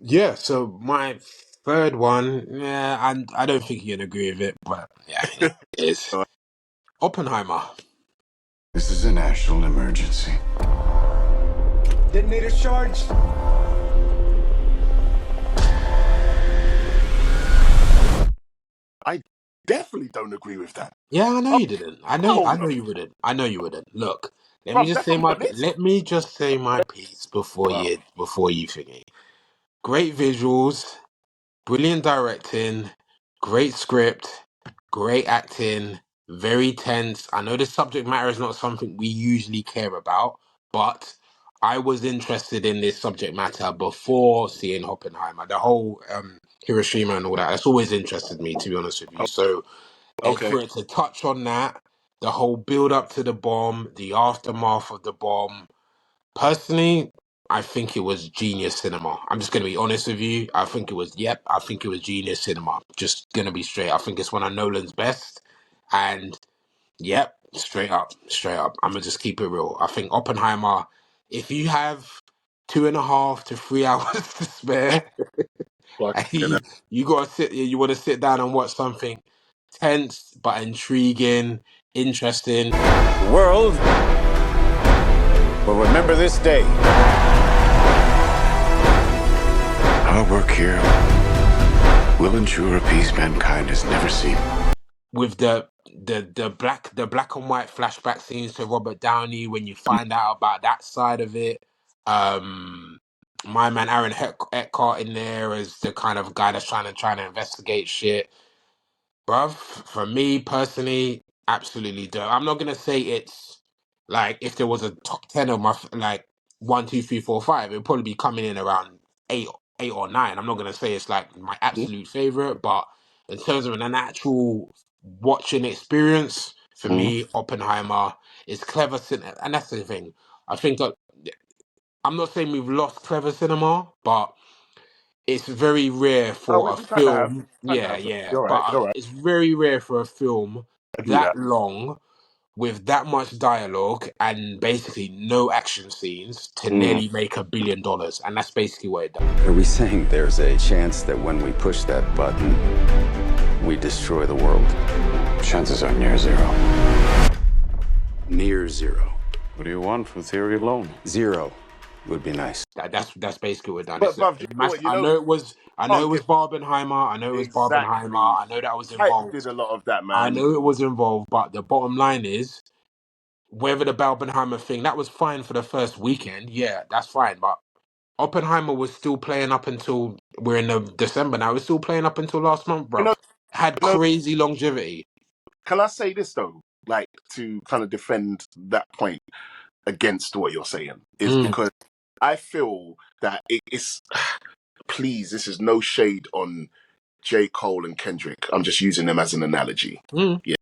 Yeah, so my third one, yeah, I don't think you can agree with it, but yeah, it is Oppenheimer. This is a national emergency. Detonator charge. I definitely don't agree with that. Yeah, I know Oh, you didn't. hell I no. know you wouldn't. I know you wouldn't. Look, Bruv, that's on your list. let me just say my piece Wow. before you think. Great visuals, brilliant directing, great script, great acting, very tense. I know the subject matter is not something we usually care about, but I was interested in this subject matter before seeing Oppenheimer. The whole Hiroshima and all that. That's always interested me, to be honest with you. So Okay. for it to touch on that, the whole build up to the bomb, the aftermath of the bomb, personally, I think it was genius cinema. I'm just gonna be honest with you. I think it was genius cinema. Just gonna be straight. I think it's one of Nolan's best. And yep, straight up. I'm gonna just keep it real. I think Oppenheimer, if you have 2.5 to 3 hours to spare, and Fucking hell. you gotta you wanna sit down and watch something tense but intriguing, interesting. The world will remember this day. Our work here will ensure a peace mankind has never seen. With the black and white flashback scenes to Robert Downey when you find out about that side of it. Um, my man Aaron Eckhart in there as the kind of guy that's trying to investigate shit. Bruv, for me personally, absolutely dope. I'm not gonna say it's like if there was a top 10 of my like 1, 2, 3, 4, 5, it'd probably be coming in around eight, 8 or 9. I'm not gonna say it's like my absolute favorite, but in terms of an actual watching experience, for Mhm. me, Oppenheimer is clever cinema, and that's the thing. I think that I'm not saying we've lost clever cinema, but it's very rare Oh, for a we kind of have. film. Kind of Yeah, have. yeah, You're but right. You're right. it's very rare for a film I give you that that. long with that much dialogue and basically no action scenes to Mm. nearly make $1 billion, and that's basically what it does. Are we saying there's a chance that when we push that button, we destroy the world? Chances are near zero. Near zero. What do you want from theory alone? Zero would be nice. That's basically what it done. But, It's bruv, you know what? You know, I know can't it was get Barbenheimer. I know it was Barbenheimer. exactly. I know that was Hype did involved. a lot of that, I man. know it was involved, but the bottom line is whether the Barbenheimer thing that was fine for the first weekend. Yeah, that's fine, but Oppenheimer was still playing up until we're in the December now. It was still playing up until last month, You know, bruv. Had you know. crazy longevity. Can I say this though? Like to kind of defend that point against what you're saying is Mm, because I feel that it is. Please, this is no shade on J. Cole and Kendrick. I'm just using them as an analogy. mm. Yeah.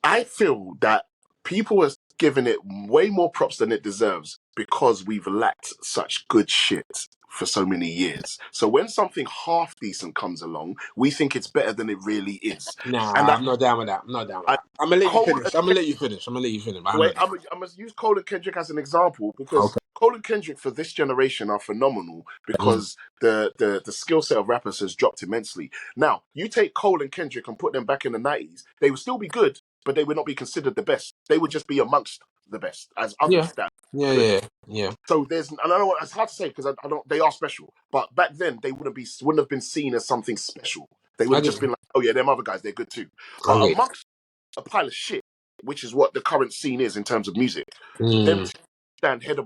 I feel that people are giving it way more props than it deserves because we've lacked such good shit for so many years. So when something half decent comes along, we think it's better than it really is. And Nah, I'm not down with that. I'm not down with I, that. I'm gonna let you Cole finish. I'm gonna let you finish. I'm gonna let you finish. But I'm Wait, not down. I'm gonna use Cole and Kendrick as an example because Okay. Cole and Kendrick for this generation are phenomenal Mm, because the skill set of rappers has dropped immensely. Now, you take Cole and Kendrick and put them back in the 90s, they would still be good, but they would not be considered the best. They would just be amongst the best as yeah. others that Yeah. good. Yeah. Yeah. So there's, and I don't know what it's hard to say because I don't. They are special, but back then they wouldn't have been seen as something special. They would I have get just been you. like, oh yeah, them other guys, they're good too. I But get amongst a pile of shit, which is what the current scene is in terms of music. you. Them Mm, two stand head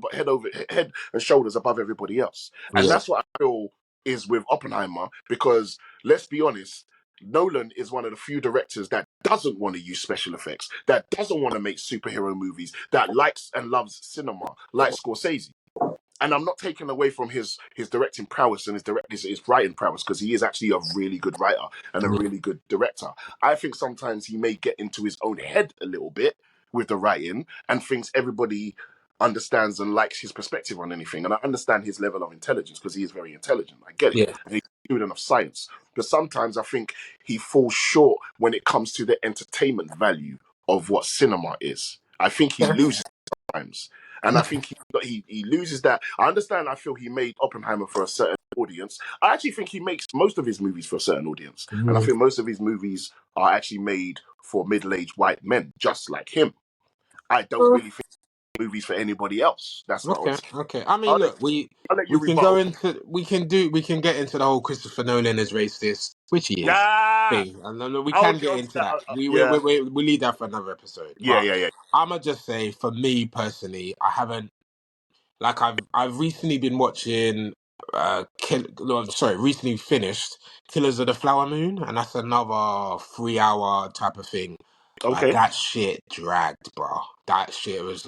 and shoulders above everybody else, and yeah. that's what I feel is with Oppenheimer. Because let's be honest, Nolan is one of the few directors that doesn't want to use special effects, that doesn't want to make superhero movies, that likes and loves cinema, like Scorsese. And I'm not taking away from his directing prowess and his writing prowess because he is actually a really good writer and a Mm, really good director. I think sometimes he may get into his own head a little bit with the writing and thinks everybody understands and likes his perspective on anything. And I understand his level of intelligence because he is very intelligent. I get it. yeah. And he's a student of science. But sometimes I think he falls short when it comes to the entertainment value of what cinema is. I think he Yeah. loses times. and I think he loses that. I understand. I feel he made Oppenheimer for a certain audience. I actually think he makes most of his movies for a certain audience, and I Mm. think most of his movies are actually made for middle-aged white men, just like him. I don't really think movies for anybody else. That's my own. Okay, okay. I mean, I'll let look, we I'll let you we can go rebuttal. into we can get into the whole Christopher Nolan as racist, which he is Yeah, thing, and then we I'll can get get onto into that. that. Yeah, We leave that for another episode. yeah, But yeah, yeah. I'ma just say, for me personally, I haven't like I've recently been watching recently finished Killers of the Flower Moon, and that's another 3 hour type of thing. Okay. That shit dragged, bro. That shit was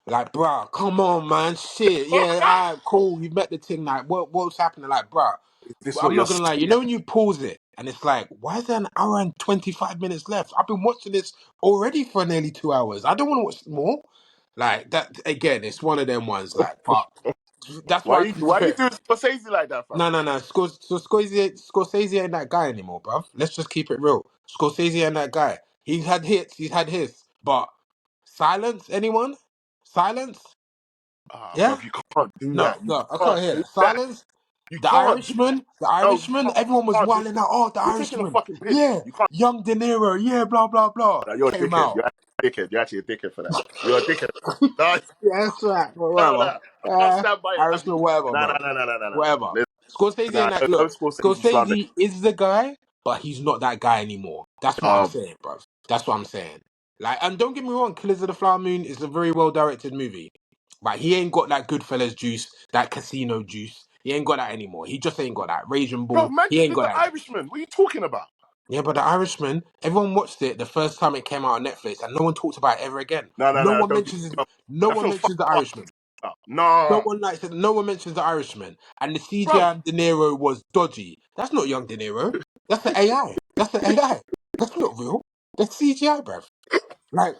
like, bruh, come on, man, shit, yeah, alright, cool, you met the thing, like, what's happening, like, bruh, Is this what I'm you're not gonna lie, you saying? know when you pause it, and it's like, why is there an hour and 25 minutes left? I've been watching this already for nearly 2 hours, I don't want to watch more, like, that, again, it's one of them ones, like, but, that's why I Why you compare, doing Scorsese like that, fam? no, Scorsese ain't that guy anymore, bruv, let's just keep it real, Scorsese ain't that guy, he's had hits, he's had his, but, silence, anyone? Silence? Ah, Yeah? bruv, you can't do No, that. You no, I can't can't hear do that. that. Silence. You The can't do that. Irishman. The No, you Irishman. Everyone was can't do wilding that. out. Oh, the You're taking a Irishman. fucking piss. Yeah. You can't. Young De Niro. Yeah, blah, blah, blah. No, you're a Came dickhead. out. You're actually a dickhead. You're actually a dickhead for that. You're a dickhead. No, Yeah, that's right. no, Whatever. no. I can't stand by it. Irishman, whatever, No, no, bro. no, no, no, no, no, Whatever. no. Scorsese and Nah, that. no Look, Scorsese slander. Scorsese is the guy, but he's not that guy anymore. That's what I'm Um, saying, bro. That's what I'm saying. Like, and don't get me wrong, Killers of the Flower Moon is a very well directed movie. But he ain't got that Goodfellas juice, that casino juice. He ain't got that anymore. He just ain't got that. Raging bro, Bull, man, he ain't did got the that. Irishman? What are you talking about? Yeah, but The Irishman, everyone watched it the first time it came out on Netflix, and no one talked about it ever again. No, no, No no. one Don't get. mentions it. No, No I one feel mentions The fucked Irishman. up. No No, one likes it. No one mentions The Irishman. And the bro. CGI on De Niro was dodgy. That's not young De Niro. That's the AI. That's the AI. That's not real. That's CGI, bruv. Like,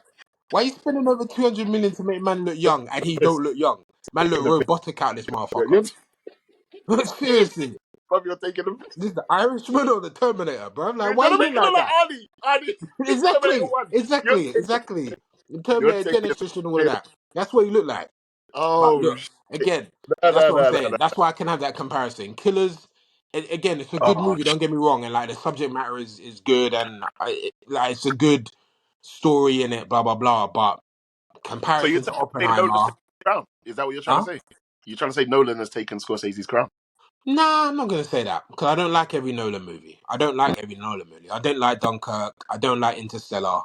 why are you spending over 200 million to make man look young and he don't look young? Man look Taking the piss. robotic out this motherfucker. You're, Seriously. bro, you're taking the piss. This is the Irishman or the Terminator, bro? Like, You're why trying to you make look it look like like that? Arnie. Arnie, in Terminator Exactly. 1. You're Exactly. taking, Exactly. The you're Terminator taking Genesis and all of the piss. that. That's what you look like. But Oh, look, shit. again, No, that's no, what I'm no, no, saying. no. That's why I can have that comparison. Killers, again, it's a good Oh, movie. Don't get me wrong, and like the subject matter is good, and like it's a good story in it. Blah blah blah. But so you're comparison to trying to say Nolan's Oppenheimer, taken the crown? Is that what you're trying to huh? say? You're trying to say Nolan has taken Scorsese's crown? Nah, I'm not gonna say that because I don't like every Nolan movie. I don't like every Nolan movie. I don't like Dunkirk. I don't like Interstellar.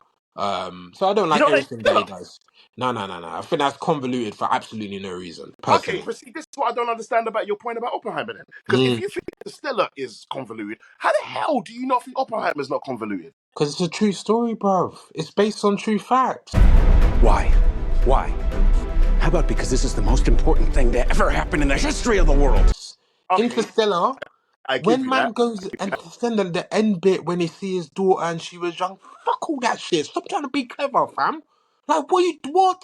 So I don't You like don't like everything that he Interstellar? does. No. I think that's convoluted for absolutely no reason, Okay, personally. but see, this is what I don't understand about your point about Oppenheimer then. Because if Because you think Interstellar is convoluted, how the hell do you not think Oppenheimer's not convoluted? it's a true story, bruv. It's based on true facts. Why? Why? How about because this is the most important thing to ever happen in the history of the world? Okay, Interstellar. I give When you man that. goes and stand at the end bit when he see his daughter and she was young, fuck all that shit. Stop trying to be clever, fam. Like, what?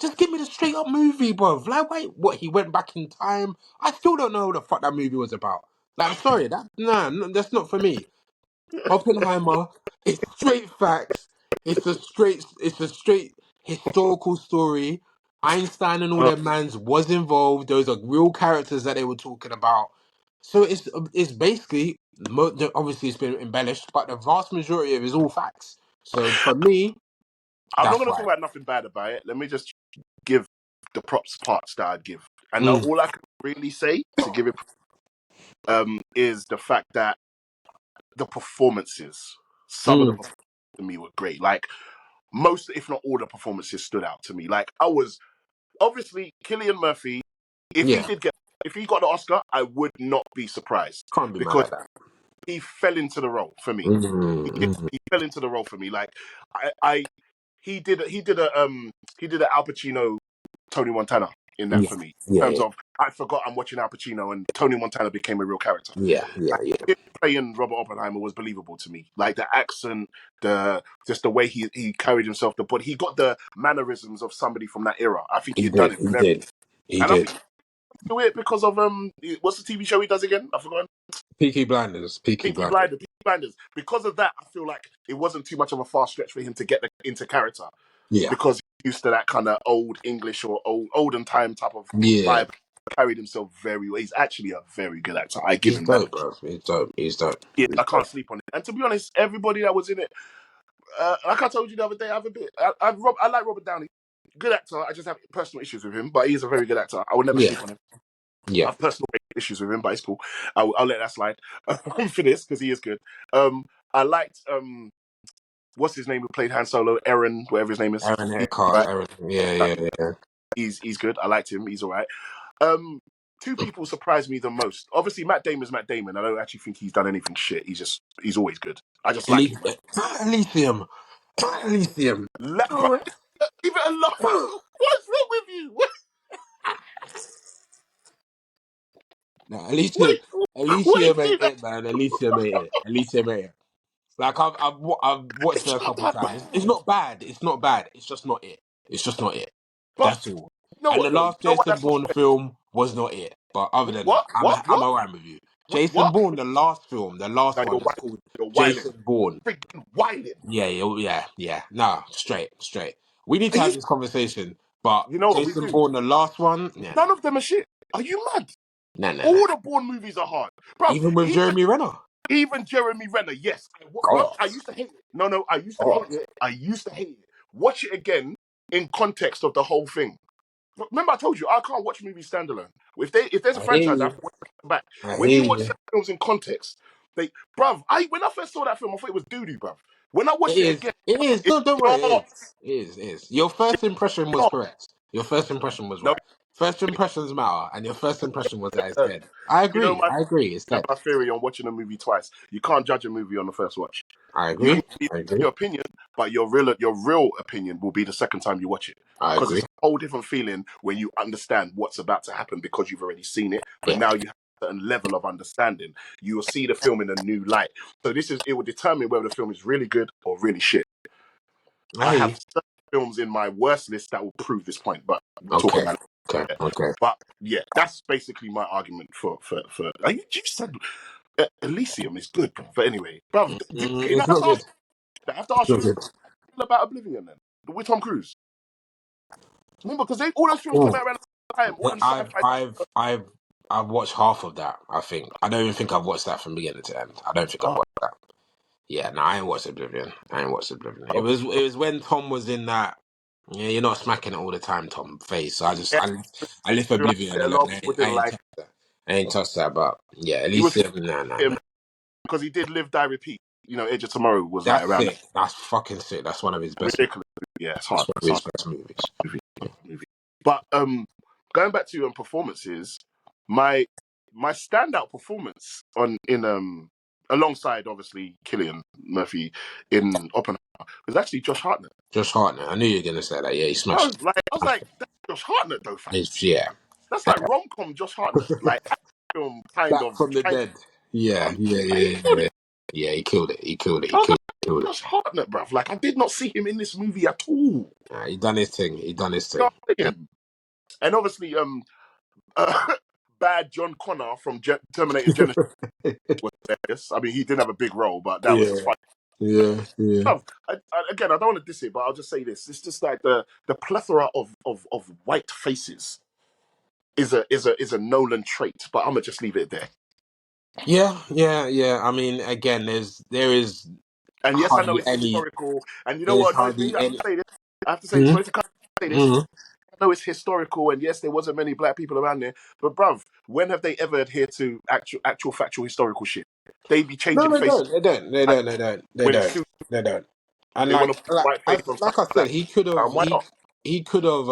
Just give me the straight up movie, bruv. Like, wait, what? He went back in time. I still don't know what the fuck that movie was about. Like, I'm sorry, that's not for me. Oppenheimer, it's straight facts. It's a straight historical story. Einstein and all Uh, their mans was involved. Those are real characters that they were talking about. So it's basically obviously it's been embellished, but the vast majority of it is all facts. So for me, I'm not that's going to why. talk about nothing bad about it. Let me just give the props parts that I'd give. And now Mm, all I can really say to give it is the fact that the performances, some of the mm, performances to me were great. Like most, if not all, the performances stood out to me. Like I was obviously Killian Murphy. If he yeah, did get, if he got the Oscar, I would not be surprised can't be mad because at that. he fell into the role for me. Mm, mm, He fell into the role for me. Like I he did an Al Pacino, Tony Montana in that yeah, for me. In terms yeah, of I forgot I'm watching Al Pacino and Tony Montana became a real character. yeah, yeah, Like, yeah. him playing Robert Oppenheimer was believable to me. Like the accent, just the way he carried himself, but he got the mannerisms of somebody from that era. I think he He had done did, it he very, did, he and I did. think he do it because of what's the TV show he does again? I forgot. Peaky Blinders, Peaky Peaky Blinders. Blinders. Peaky Blinders. Because of that, I feel like it wasn't too much of a far stretch for him to get into character Yeah, because used to that kind of old English or olden time type of Yeah, vibe. Carried himself very well. He's actually a very good actor. I give he's him that. dope, bro. He's dope. He's dope. Yeah, He's I can't dope. sleep on it. And to be honest, everybody that was in it, like I told you the other day, I like Robert Downey. Good actor. I just have personal issues with him, but he's a very good actor. I would never Yeah, sleep on him. I yeah. have personal issues with him, but it's cool. I'll let that slide for this because he is good. I liked what's his name who played Han Solo, Aaron, whatever his name is. Aaron He's Eckhart. right. Aaron. Yeah. He's good. I liked him. He's all right. Two people surprised me the most. Obviously, Matt Damon's Matt Damon. I don't actually think he's done anything shit. He's always good. I just like him. Elysium. Elysium. Bro, leave it alone. What's wrong with you? No, What, Elysium. what Elysium is ain't it? it, man. Elysium ain't it. Elysium ain't it. Like I've watched It's it a not couple that times. It's bad. not bad. It's not bad. It's just not it. It's just not it. But That's all. you know And the what though? You last know what? Jason That's not Bourne fair. film was not it. But other than that, What? What? I'm What? around with you. Wait, Jason what? Bourne, the last film, the last No, one, it's called you're whining. Jason Bourne. Freaking whining. Yeah. Nah, straight. We need Are to have you? this conversation. But You know what we Jason do? Bourne, the last one, yeah, None of them are shit. Are you mad? nah. All the Bourne movies are hard, bruv. Even with Jeremy Renner. Even Jeremy Renner. Yes, bruv. God. I used to hate it. No, I used to hate God. it. Watch it again in context of the whole thing. Remember, I told you I can't watch movies standalone. If there's a I hear franchise, I have you. to watch it back. I When hear you watch you. certain films in context, when I first saw that film, I thought it was doo doo, bruv. When I It watched it is. again, It is. it's No, don't worry. not. It is. Your first impression was Not. correct. Your first impression was No. right. First impressions matter, and your first impression was that it's dead. I You know agree. my I agree. It's dead. my theory on watching a movie twice. You can't judge a movie on the first watch. I You agree. can I have agree. your opinion, but your real opinion will be the second time you watch it. I Because agree. it's a whole different feeling when you understand what's about to happen because you've already seen it, but Yeah. now you have a certain level of understanding. You will see the film in a new light. So it will determine whether the film is really good or really shit. I I hear you. have certain films in my worst list that will prove this point, but we'll talk Okay. about Okay. it. Okay. But yeah, that's basically my argument for. You said Elysium is good, bro. But anyway, bro, It's not good. I have to It's ask not you good. about Oblivion then, with Tom Cruise. Remember, because all those films came Ooh. out around the same time. All them sci-fi. I've watched half of that. I think. I don't even think I've watched that from beginning to end. I don't think I've Oh, watched that. Yeah, no, I ain't watched Oblivion. It was when Tom was in that. Yeah, you're not smacking it all the time, Tom. Face. So yeah, I left Oblivion a lot of alone. people didn't like. I ain't touched that. But yeah, at He was least nah. him because he did Live, Die, Repeat. You know, Edge of Tomorrow was like That's around sick. That's fucking sick. That's one of his best. ridiculous. Yeah, it's That's hard. one of It's his hard best movies. movie. But going back to performances, my standout performance alongside obviously Killian Murphy in Oppenheimer was actually Josh Hartnett. Josh Hartnett. I knew you were gonna say that. Yeah, he I smashed. was like, that's Josh Hartnett though, fam. Yeah. That's like rom com Josh Hartnett, like film kind Back of. from the dead. Yeah. He killed it. Yeah, he killed it. He killed it. I He was like, killed it. He killed it. Josh Hartnett, bruv. Like I did not see him in this movie at all. He done his thing. He done his You know thing. what I'm saying? And obviously, bad John Connor from Terminator Genesis was hilarious. I mean, he didn't have a big role, but that was Yeah. just fun. Yeah. Again, I don't want to diss it, but I'll just say this: it's just like the plethora of white faces is a Nolan trait. But I'm gonna just leave it there. Yeah. I mean, again, there is And yes, I know hardly it's any. historical. And you know There's what annoys me? hardly I have any. to say this. I have to say this. Mhm, Sorry to say this. mhm. I know it's historical, and yes, there wasn't many black people around there. But bruv, when have they ever adhered to actual factual historical shit? They be No, changing they faces don't. They don't. They like, don't. They don't. They when it's don't. soon They don't. And they want to put white face on like I something said, black. he could have Why not? he could have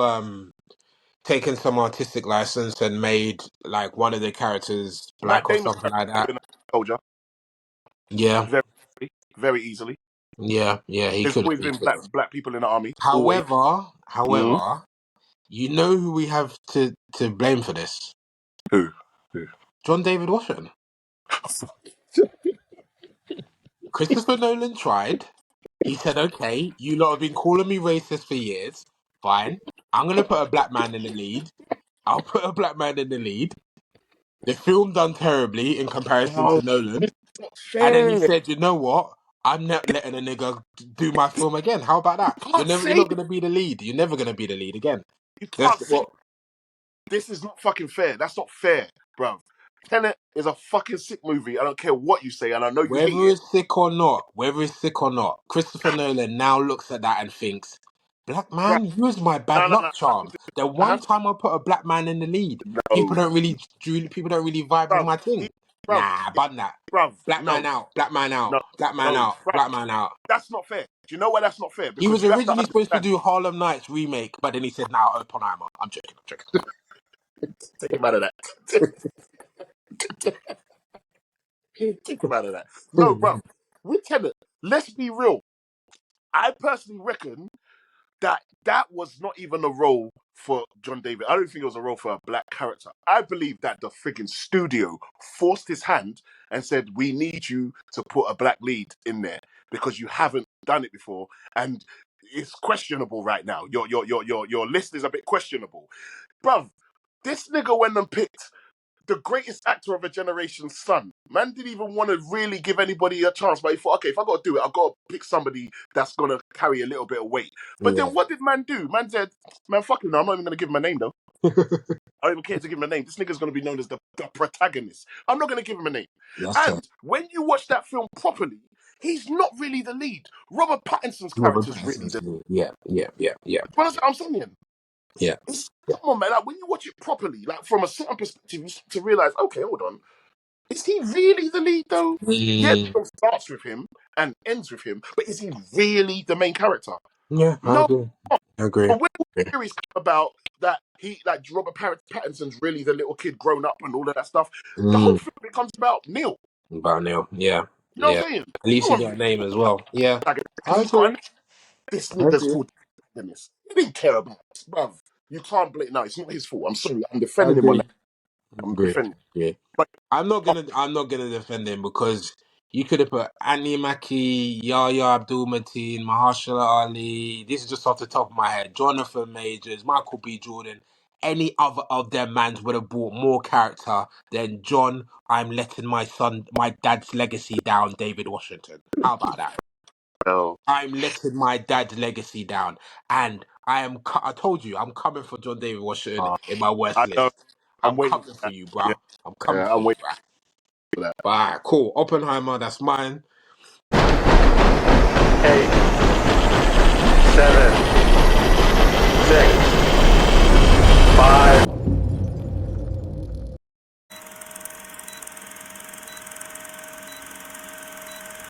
taken some artistic license and made like one of the characters Matt black or Damon's something character like could have that. been a soldier Yeah, very, very easily. yeah. He There's could have. always He been could have. black people in the army. Always. Mm. However, you know who we have to blame for this? Who? Who? John David Washington. Christopher Nolan tried. He said, "Okay, you lot have been calling me racist for years. Fine, I'm gonna put a black man in the lead. I'll put a black man in the lead. The film done terribly in comparison No, to Nolan. it's not And then he fair. said, you know what? I'm not letting a nigga do my film again. How about that? You can't You're say not gonna be the lead. You're never gonna be the lead again. you That's can't say what. this is not fucking fair. That's not fair, bro. Tenet is a fucking sick movie. I don't care what you say, and I know you hate Whether it, it's sick or not, Christopher Nolan now looks at that and thinks, "Black bro. man, use my bad No, no, luck no. charms." The I one have time I put a black man in the lead, no, people don't really vibe with bro. my He, thing. bro, Nah, bun that. bro. Black man No, out, black man out, no, black man no, out, bro. black man out. That's not fair. Do you know why that's not fair? He Because was you have to originally supposed to understand. do Harlem Nights remake, but then he said, "Now Oppenheimer." I'm joking. I'm joking. Take him out of that. Take him out of that. No, bro. With Tenet, let's be real. I personally reckon that was not even a role for John David. I don't think it was a role for a black character. I believe that the freaking studio forced his hand and said, "We need you to put a black lead in there because you haven't done it before, and it's questionable right now. Your list is a bit questionable, bruv." This nigga went and picked the greatest actor of a generation's son. Man didn't even want to really give anybody a chance, but he thought, okay, if I got to do it, I've got to pick somebody that's going to carry a little bit of weight. But Yeah, then what did man do? Man said, man, fuck him, no, I'm not even going to give him a name, though. I don't even care to give him a name. This nigga's going to be known as the protagonist. I'm not going to give him a name. that's tough. And when you watch that film properly, he's not really the lead. Robert Pattinson's Robert character's really Pattinson's the lead. Yeah, yeah, yeah, yeah, What is it I'm saying? yeah. Come on, man. Like, when you watch it properly, like from a certain perspective, you start to realize, okay, hold on. Is he really the lead though? Yeah, the Mm, film starts with him and ends with him, but is he really the main character? yeah, I No. agree. I agree. But when the theories come about that Robert Pattinson's really the little kid grown up and all of that stuff, the whole Mm, film becomes about Neil. about Neil. Yeah, You know yeah. what I'm saying? At least No he one got really a name as well. Yeah, because I he's got agree. this I nigga's agree. called Dennis. He didn't care about it, bruv. You can't blame. No, it's not his fault. I'm sorry. I'm I defending him on agree. that. I I'm agree. defending. Yeah. But I'm not gonna defend him because you could have put Annie Mackie, Yahya Abdul Mateen, Mahershala Ali. This is just off the top of my head. Jonathan Majors, Michael B. Jordan. Any other of them mans would have brought more character than John. I'm letting my dad's legacy down. David Washington. How about that? oh, I'm letting my dad's legacy down, and I told you, I'm coming for John David Washington in my worst I know. list. I'm I'm waiting coming for for that. you, Yeah, bruh. I'm coming for I'm you, waiting bruh. for that. Alright, cool. Oppenheimer, that's mine.